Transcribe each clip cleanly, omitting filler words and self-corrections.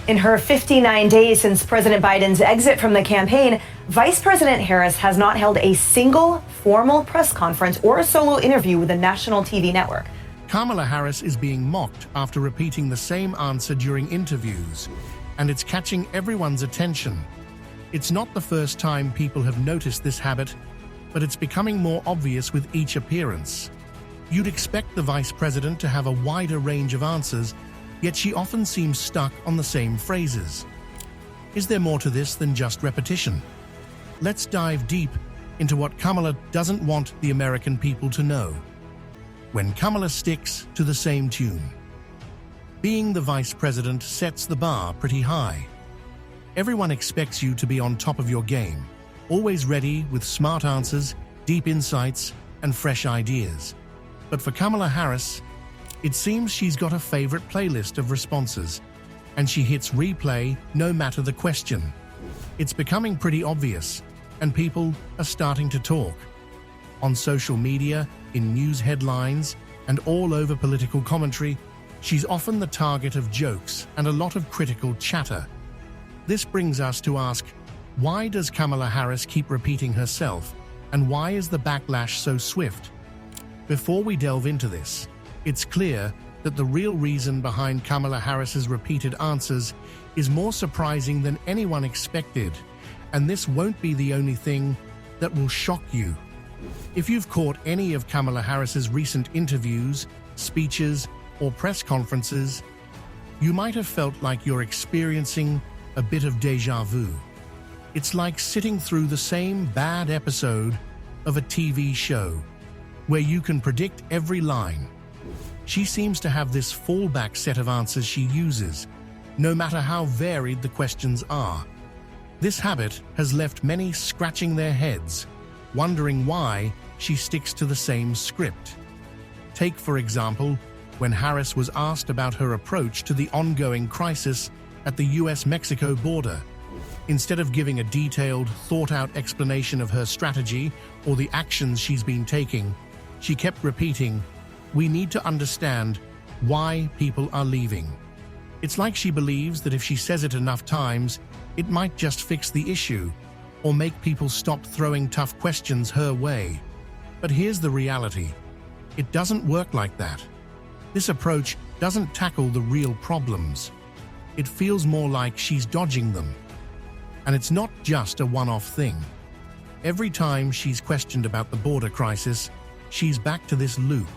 In her 59 days since President Biden's exit from the campaign, Vice President Harris has not held a single formal press conference or a solo interview with a national TV network. Kamala Harris is being mocked after repeating the same answer during interviews, and it's catching everyone's attention. It's not the first time people have noticed this habit, but it's becoming more obvious with each appearance. You'd expect the vice president to have a wider range of answers, yet she often seems stuck on the same phrases. Is there more to this than just repetition? Let's dive deep into what Kamala doesn't want the American people to know. When Kamala sticks to the same tune. Being the vice president sets the bar pretty high. Everyone expects you to be on top of your game, always ready with smart answers, deep insights, and fresh ideas. But for Kamala Harris, it seems she's got a favorite playlist of responses, and she hits replay no matter the question. It's becoming pretty obvious, and people are starting to talk. On social media, in news headlines, and all over political commentary, she's often the target of jokes and a lot of critical chatter. This brings us to ask, why does Kamala Harris keep repeating herself, and why is the backlash so swift? Before we delve into this, it's clear that the real reason behind Kamala Harris's repeated answers is more surprising than anyone expected, and this won't be the only thing that will shock you. If you've caught any of Kamala Harris's recent interviews, speeches, or press conferences, you might have felt like you're experiencing a bit of déjà vu. It's like sitting through the same bad episode of a TV show, where you can predict every line. She seems to have this fallback set of answers she uses, no matter how varied the questions are. This habit has left many scratching their heads, wondering why she sticks to the same script. Take, for example, when Harris was asked about her approach to the ongoing crisis at the US-Mexico border. Instead of giving a detailed, thought-out explanation of her strategy or the actions she's been taking, she kept repeating, "We need to understand why people are leaving." It's like she believes that if she says it enough times, it might just fix the issue or make people stop throwing tough questions her way. But here's the reality. It doesn't work like that. This approach doesn't tackle the real problems. It feels more like she's dodging them. And it's not just a one-off thing. Every time she's questioned about the border crisis, she's back to this loop.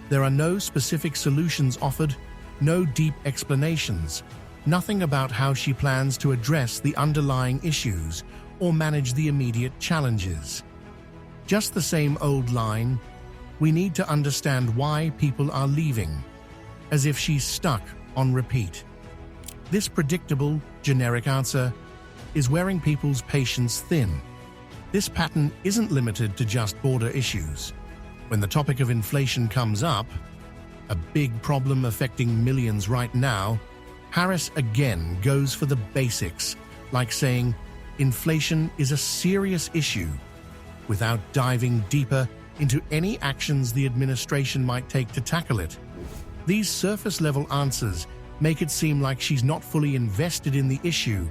There are no specific solutions offered, no deep explanations, nothing about how she plans to address the underlying issues or manage the immediate challenges. Just the same old line, "We need to understand why people are leaving," as if she's stuck on repeat. This predictable, generic answer is wearing people's patience thin. This pattern isn't limited to just border issues. When the topic of inflation comes up, a big problem affecting millions right now, Harris again goes for the basics, like saying, inflation is a serious issue, without diving deeper into any actions the administration might take to tackle it. These surface-level answers make it seem like she's not fully invested in the issue,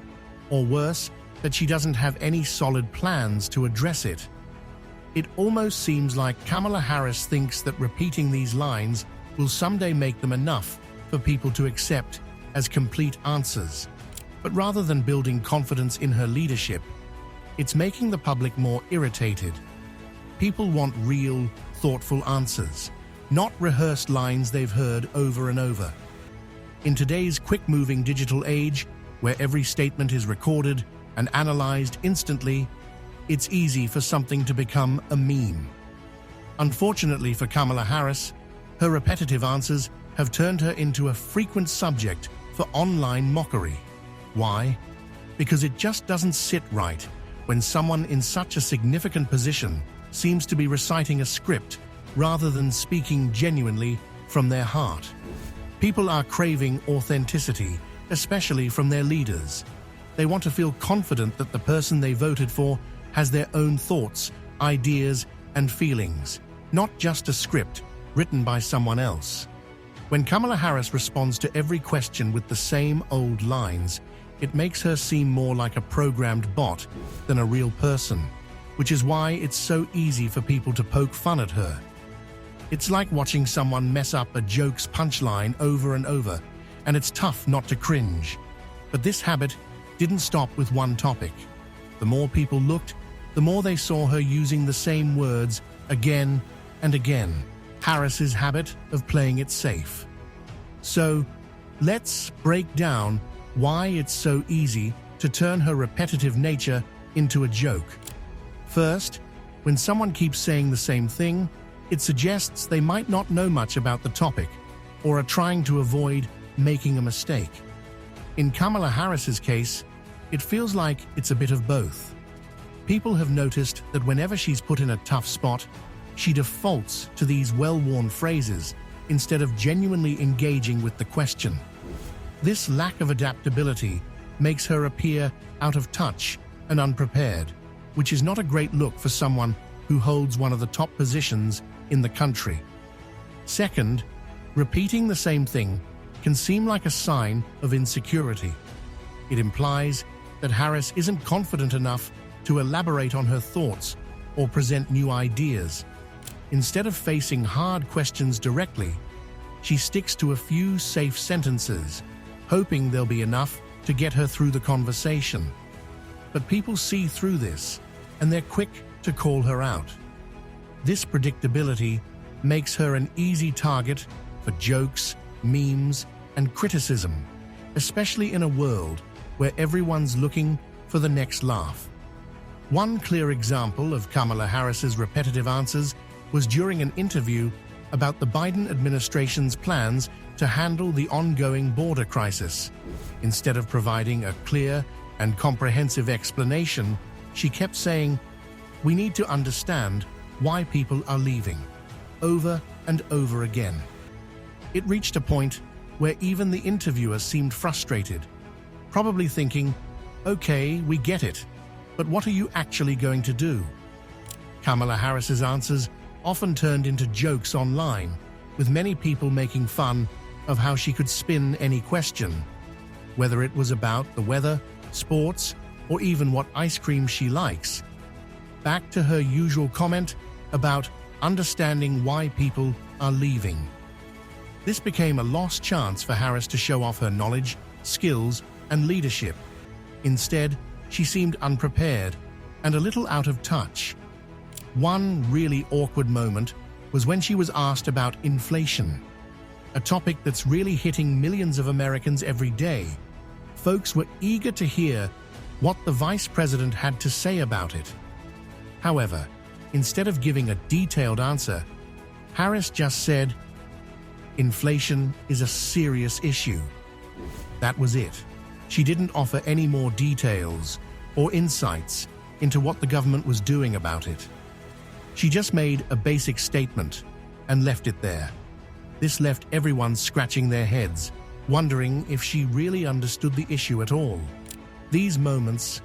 or worse, that she doesn't have any solid plans to address it. It almost seems like Kamala Harris thinks that repeating these lines will someday make them enough for people to accept as complete answers. But rather than building confidence in her leadership, it's making the public more irritated. People want real, thoughtful answers, not rehearsed lines they've heard over and over. In today's quick-moving digital age, where every statement is recorded and analyzed instantly, it's easy for something to become a meme. Unfortunately for Kamala Harris, her repetitive answers have turned her into a frequent subject for online mockery. Why? Because it just doesn't sit right when someone in such a significant position seems to be reciting a script rather than speaking genuinely from their heart. People are craving authenticity, especially from their leaders. They want to feel confident that the person they voted for has their own thoughts, ideas, and feelings, not just a script written by someone else. When Kamala Harris responds to every question with the same old lines, it makes her seem more like a programmed bot than a real person, which is why it's so easy for people to poke fun at her. It's like watching someone mess up a joke's punchline over and over, and it's tough not to cringe. But this habit didn't stop with one topic. The more people looked, the more they saw her using the same words again and again. Harris's habit of playing it safe. So, let's break down why it's so easy to turn her repetitive nature into a joke. First, when someone keeps saying the same thing, it suggests they might not know much about the topic or are trying to avoid making a mistake. In Kamala Harris's case, it feels like it's a bit of both. People have noticed that whenever she's put in a tough spot, she defaults to these well-worn phrases instead of genuinely engaging with the question. This lack of adaptability makes her appear out of touch and unprepared, which is not a great look for someone who holds one of the top positions in the country. Second, repeating the same thing can seem like a sign of insecurity. It implies that Harris isn't confident enough to elaborate on her thoughts or present new ideas. Instead of facing hard questions directly, she sticks to a few safe sentences, hoping there'll be enough to get her through the conversation. But people see through this, and they're quick to call her out. This predictability makes her an easy target for jokes, memes, and criticism, especially in a world where everyone's looking for the next laugh. One clear example of Kamala Harris's repetitive answers was during an interview about the Biden administration's plans to handle the ongoing border crisis. Instead of providing a clear and comprehensive explanation, she kept saying, "We need to understand why people are leaving," over and over again. It reached a point where even the interviewer seemed frustrated, probably thinking, "Okay, we get it, but what are you actually going to do?" Kamala Harris's answers often turned into jokes online, with many people making fun of how she could spin any question, whether it was about the weather, sports, or even what ice cream she likes. Back to her usual comment about understanding why people are leaving. This became a lost chance for Harris to show off her knowledge, skills, and leadership. Instead, she seemed unprepared and a little out of touch. One really awkward moment was when she was asked about inflation, a topic that's really hitting millions of Americans every day. Folks were eager to hear what the vice president had to say about it. However, instead of giving a detailed answer, Harris just said, "Inflation is a serious issue." That was it. She didn't offer any more details or insights into what the government was doing about it. She just made a basic statement and left it there. This left everyone scratching their heads, wondering if she really understood the issue at all. These moments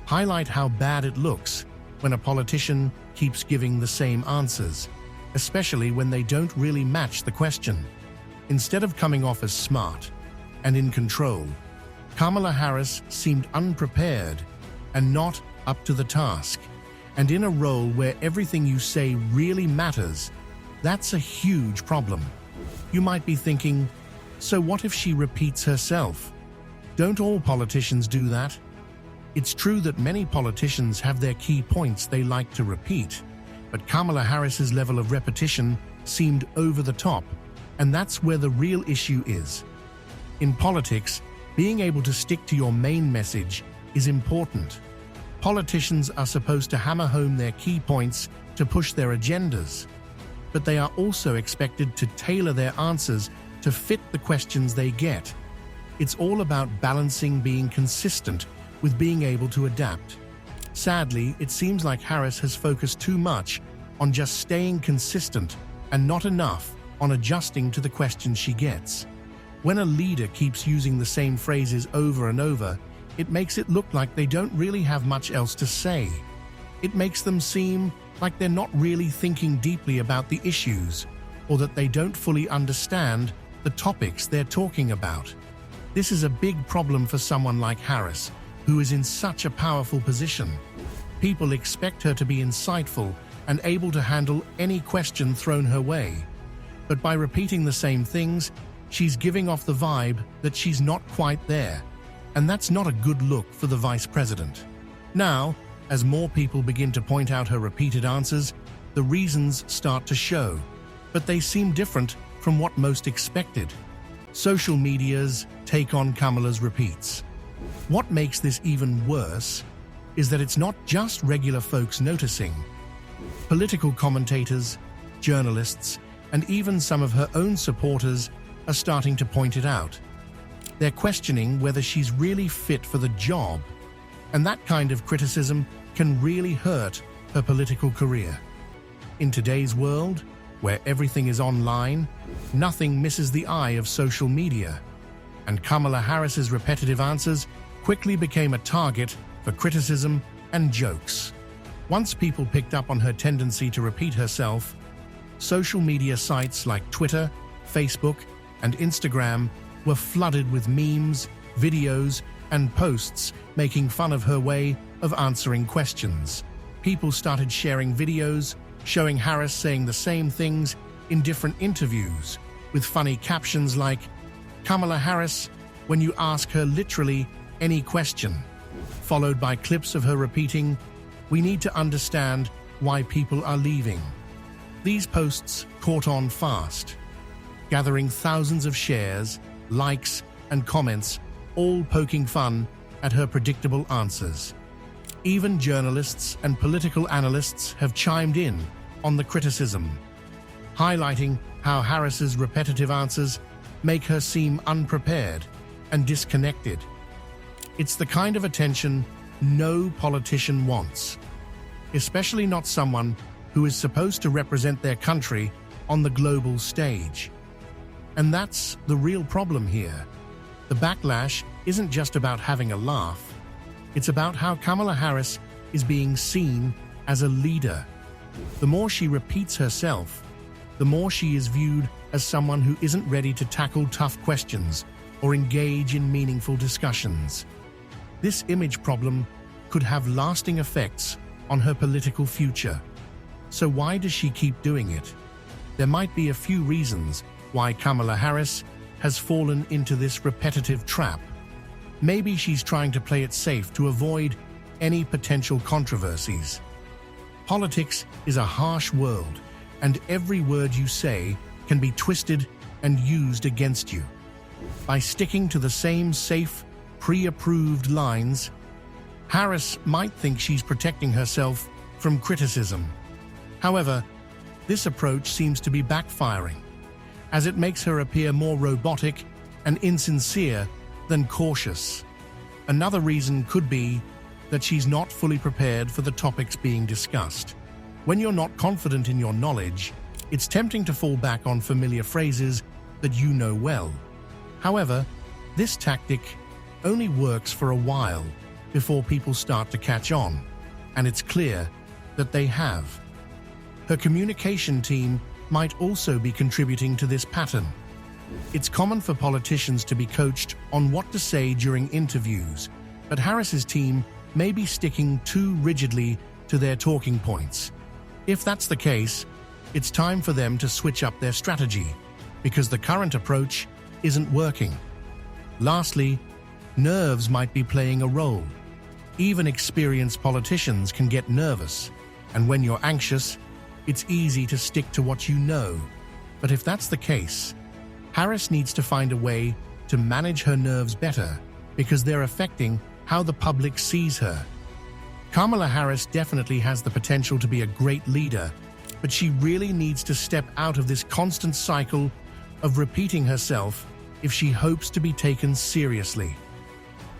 highlight how bad it looks when a politician keeps giving the same answers, especially when they don't really match the question. Instead of coming off as smart and in control, Kamala Harris seemed unprepared and not up to the task. And in a role where everything you say really matters, that's a huge problem. You might be thinking, so what if she repeats herself? Don't all politicians do that? It's true that many politicians have their key points they like to repeat, but Kamala Harris's level of repetition seemed over the top, and that's where the real issue is. In politics, being able to stick to your main message is important. Politicians are supposed to hammer home their key points to push their agendas, but they are also expected to tailor their answers to fit the questions they get. It's all about balancing being consistent with being able to adapt. Sadly, it seems like Harris has focused too much on just staying consistent and not enough on adjusting to the questions she gets. When a leader keeps using the same phrases over and over, it makes it look like they don't really have much else to say. It makes them seem like they're not really thinking deeply about the issues, or that they don't fully understand the topics they're talking about. This is a big problem for someone like Harris, who is in such a powerful position. People expect her to be insightful and able to handle any question thrown her way. But by repeating the same things, she's giving off the vibe that she's not quite there. And that's not a good look for the vice president. Now, as more people begin to point out her repeated answers, the reasons start to show. But they seem different from what most expected. Social media's take on Kamala's repeats. What makes this even worse is that it's not just regular folks noticing. Political commentators, journalists, and even some of her own supporters are starting to point it out. They're questioning whether she's really fit for the job, and that kind of criticism can really hurt her political career. In today's world, where everything is online, nothing misses the eye of social media, and Kamala Harris's repetitive answers quickly became a target for criticism and jokes. Once people picked up on her tendency to repeat herself, social media sites like Twitter, Facebook, and Instagram were flooded with memes, videos, and posts making fun of her way of answering questions. People started sharing videos showing Harris saying the same things in different interviews, with funny captions like, "Kamala Harris, when you ask her literally any question," followed by clips of her repeating, "We need to understand why people are leaving." These posts caught on fast, gathering thousands of shares, likes, and comments, all poking fun at her predictable answers. Even journalists and political analysts have chimed in on the criticism, highlighting how Harris's repetitive answers make her seem unprepared and disconnected. It's the kind of attention no politician wants, especially not someone who is supposed to represent their country on the global stage. And that's the real problem here. The backlash isn't just about having a laugh. It's about how Kamala Harris is being seen as a leader. The more she repeats herself, the more she is viewed as someone who isn't ready to tackle tough questions or engage in meaningful discussions. This image problem could have lasting effects on her political future. So why does she keep doing it? There might be a few reasons why Kamala Harris has fallen into this repetitive trap. Maybe she's trying to play it safe to avoid any potential controversies. Politics is a harsh world, and every word you say can be twisted and used against you. By sticking to the same safe, pre-approved lines, Harris might think she's protecting herself from criticism. However, this approach seems to be backfiring, as it makes her appear more robotic and insincere than cautious. Another reason could be that she's not fully prepared for the topics being discussed. When you're not confident in your knowledge, it's tempting to fall back on familiar phrases that you know well. However, this tactic only works for a while before people start to catch on, and it's clear that they have. Her communication team might also be contributing to this pattern. It's common for politicians to be coached on what to say during interviews, but Harris's team may be sticking too rigidly to their talking points. If that's the case, it's time for them to switch up their strategy, because the current approach isn't working. Lastly, nerves might be playing a role. Even experienced politicians can get nervous, and when you're anxious, it's easy to stick to what you know. But if that's the case, Harris needs to find a way to manage her nerves better, because they're affecting how the public sees her. Kamala Harris definitely has the potential to be a great leader, but she really needs to step out of this constant cycle of repeating herself if she hopes to be taken seriously.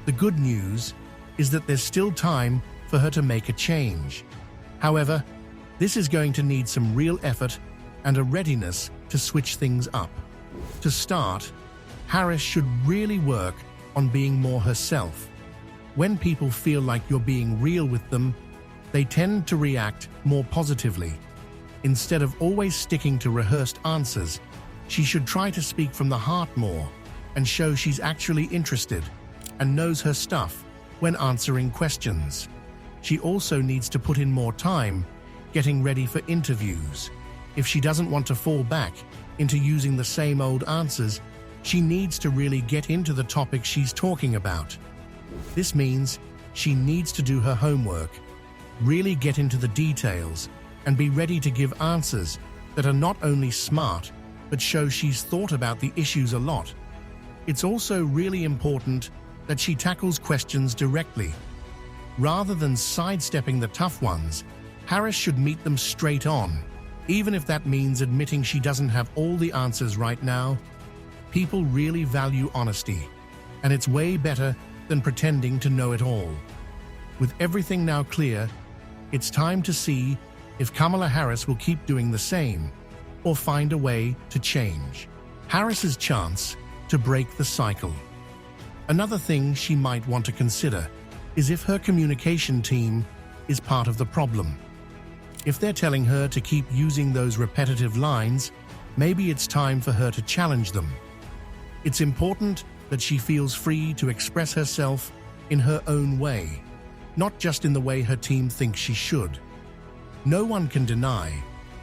The good news is that there's still time for her to make a change. However, this is going to need some real effort and a readiness to switch things up. To start, Harris should really work on being more herself. When people feel like you're being real with them, they tend to react more positively. Instead of always sticking to rehearsed answers, She should try to speak from the heart more and show she's actually interested and knows her stuff when answering questions. She also needs to put in more time getting ready for interviews. If she doesn't want to fall back into using the same old answers, she needs to really get into the topic she's talking about. This means she needs to do her homework, really get into the details, and be ready to give answers that are not only smart, but show she's thought about the issues a lot. It's also really important that she tackles questions directly. Rather than sidestepping the tough ones, Harris should meet them straight on, even if that means admitting she doesn't have all the answers right now. People really value honesty, and it's way better than pretending to know it all. With everything now clear, it's time to see if Kamala Harris will keep doing the same or find a way to change. Harris's chance to break the cycle. Another thing she might want to consider is if her communication team is part of the problem. If they're telling her to keep using those repetitive lines, maybe it's time for her to challenge them. It's important that she feels free to express herself in her own way, not just in the way her team thinks she should. No one can deny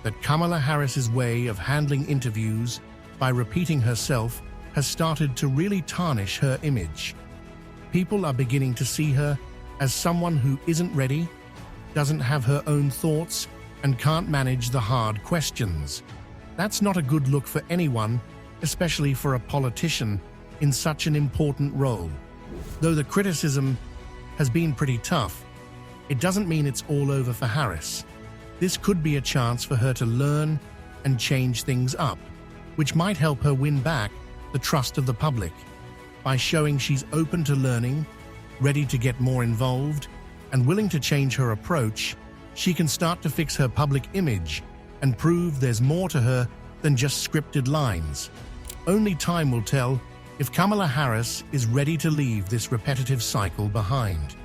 that Kamala Harris's way of handling interviews by repeating herself has started to really tarnish her image. People are beginning to see her as someone who isn't ready, doesn't have her own thoughts, and can't manage the hard questions. That's not a good look for anyone, especially for a politician in such an important role. Though the criticism has been pretty tough, it doesn't mean it's all over for Harris. This could be a chance for her to learn and change things up, which might help her win back the trust of the public. By showing she's open to learning, ready to get more involved, and willing to change her approach, she can start to fix her public image and prove there's more to her than just scripted lines. Only time will tell if Kamala Harris is ready to leave this repetitive cycle behind.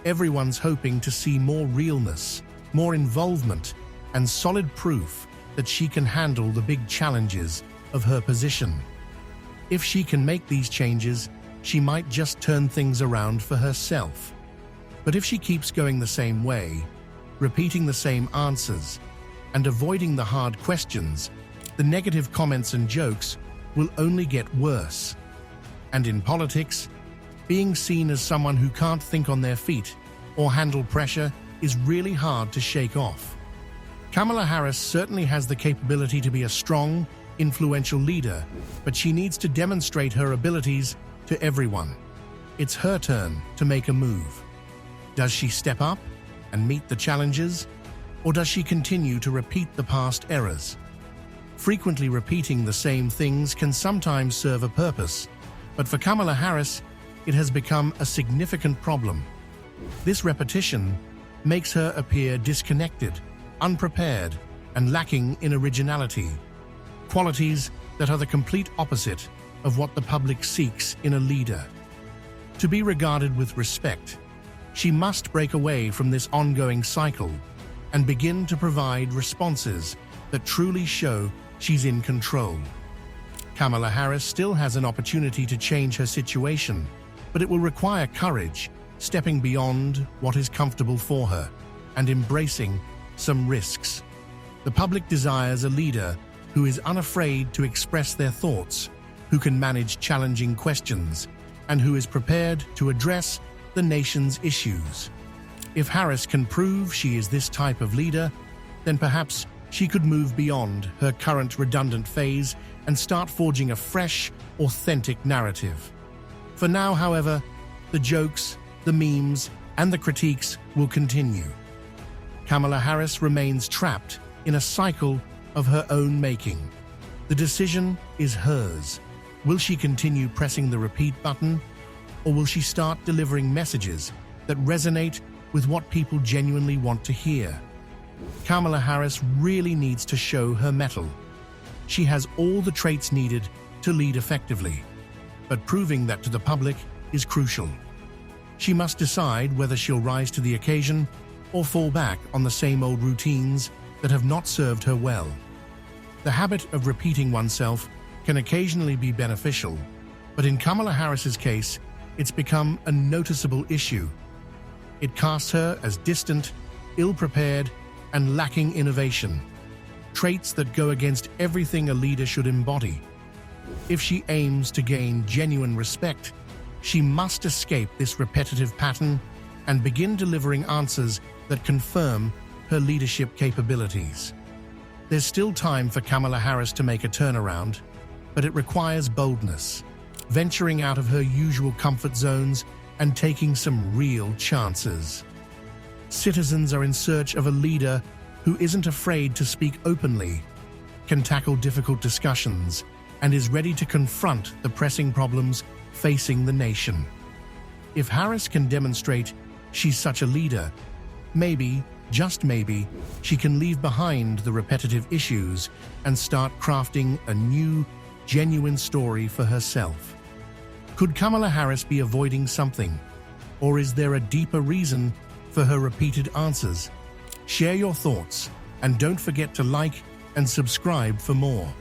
Everyone's hoping to see more realness, more involvement, and solid proof that she can handle the big challenges of her position. If she can make these changes, she might just turn things around for herself. But if she keeps going the same way, repeating the same answers, and avoiding the hard questions, the negative comments and jokes will only get worse. And in politics, being seen as someone who can't think on their feet or handle pressure is really hard to shake off. Kamala Harris certainly has the capability to be a strong, influential leader, but she needs to demonstrate her abilities to everyone. It's her turn to make a move. Does she step up and meet the challenges, or does she continue to repeat the past errors? Frequently repeating the same things can sometimes serve a purpose, but for Kamala Harris, it has become a significant problem. This repetition makes her appear disconnected, unprepared, and lacking in originality, qualities that are the complete opposite of what the public seeks in a leader. To be regarded with respect, she must break away from this ongoing cycle and begin to provide responses that truly show she's in control. Kamala Harris still has an opportunity to change her situation, but it will require courage, stepping beyond what is comfortable for her and embracing some risks. The public desires a leader who is unafraid to express their thoughts, who can manage challenging questions, and who is prepared to address the nation's issues. If Harris can prove she is this type of leader, then perhaps she could move beyond her current redundant phase and start forging a fresh, authentic narrative. For now, however, the jokes, the memes, and the critiques will continue. Kamala Harris remains trapped in a cycle of her own making. The decision is hers. Will she continue pressing the repeat button, or will she start delivering messages that resonate with what people genuinely want to hear? Kamala Harris really needs to show her mettle. She has all the traits needed to lead effectively, but proving that to the public is crucial. She must decide whether she'll rise to the occasion or fall back on the same old routines that have not served her well. The habit of repeating oneself can occasionally be beneficial, but in Kamala Harris's case, it's become a noticeable issue. It casts her as distant, ill-prepared, and lacking innovation, traits that go against everything a leader should embody. If she aims to gain genuine respect, she must escape this repetitive pattern and begin delivering answers that confirm her leadership capabilities. There's still time for Kamala Harris to make a turnaround, but it requires boldness, venturing out of her usual comfort zones and taking some real chances. Citizens are in search of a leader who isn't afraid to speak openly, can tackle difficult discussions, and is ready to confront the pressing problems facing the nation. If Harris can demonstrate she's such a leader, maybe, just maybe, she can leave behind the repetitive issues and start crafting a new, genuine story for herself. Could Kamala Harris be avoiding something? Or is there a deeper reason for her repeated answers? Share your thoughts, and don't forget to like and subscribe for more.